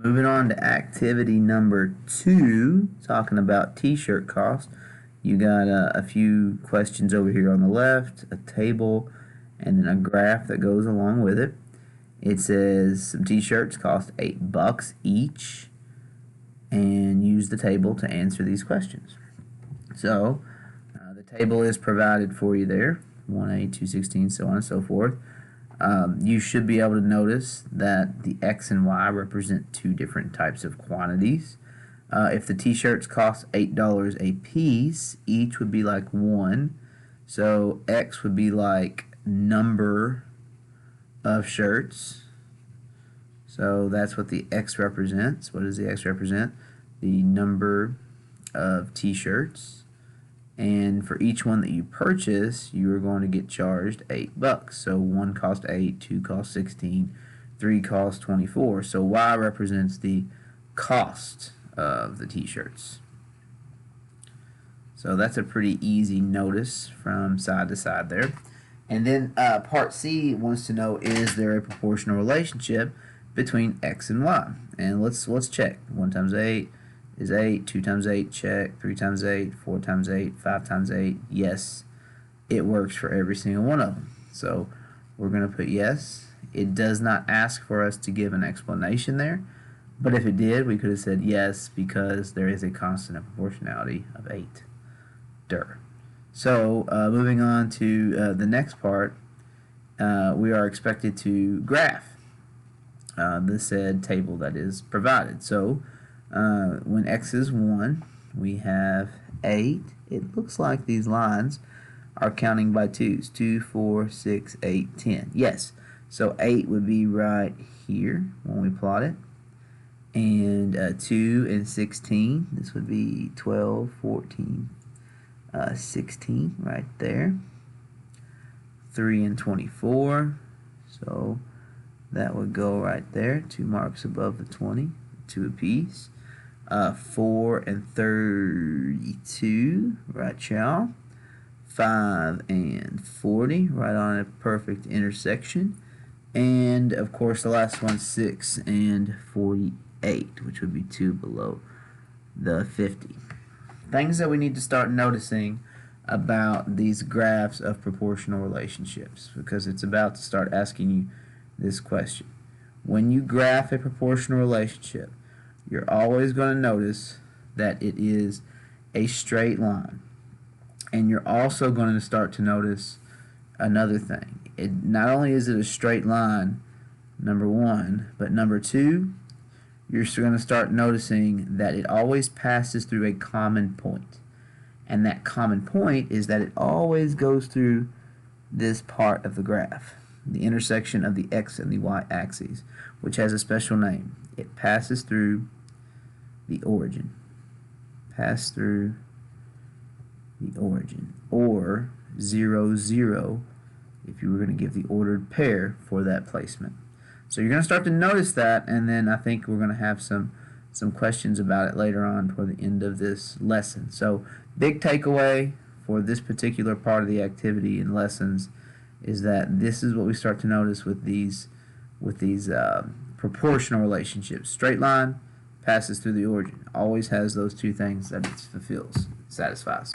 Moving on to activity number 2, talking about t-shirt cost. You got a few questions over here on the left, a table, and then a graph that goes along with it. It says some t-shirts cost $8 each, and use the table to answer these questions. So the table is provided for you there, 1A, 216, so on and so forth. You should be able to notice that the X and Y represent two different types of quantities. If the t-shirts cost $8 a piece, each would be like 1. So X would be like number of shirts. So that's what the X represents. What does the X represent? The number of t-shirts. And for each one that you purchase, you are going to get charged $8. So 1 cost 8, 2 cost 16, 3 cost 24. So Y represents the cost of the t-shirts. So that's a pretty easy notice from side to side there. And then part C wants to know, is there a proportional relationship between X and Y? And let's check. 1 times 8 is 8, 2 times 8, check, 3 times 8, 4 times 8, 5 times 8, yes, it works for every single one of them. So we're going to put yes. It does not ask for us to give an explanation there, but if it did, we could have said yes, because there is a constant of proportionality of 8. So moving on to the next part, we are expected to graph the said table that is provided. So when X is 1, we have 8. It looks like these lines are counting by 2s. 2, 4, 6, 8, 10. Yes, so 8 would be right here when we plot it. And 2 and 16, this would be 12, 14, 16 right there. 3 and 24, so that would go right there, 2 marks above the 20, 2 apiece. 4 and 32, right y'all. 5 and 40, right on a perfect intersection. And of course the last one, 6 and 48, which would be 2 below the 50. Things that we need to start noticing about these graphs of proportional relationships, because it's about to start asking you this question. When you graph a proportional relationship, you're always going to notice that it is a straight line. And you're also going to start to notice another thing. Not only is it a straight line, number 1, but number 2, you're going to start noticing that it always passes through a common point. And that common point is that it always goes through this part of the graph, the intersection of the X and the Y axes, which has a special name. It passes through the origin. Pass through the origin. Or 0, 0 if you were going to give the ordered pair for that placement. So you're going to start to notice that, and then I think we're going to have some questions about it later on toward the end of this lesson. So big takeaway for this particular part of the activity and lessons is that this is what we start to notice with these proportional relationships. Straight line passes through the origin. Always has those two things that it fulfills, satisfies.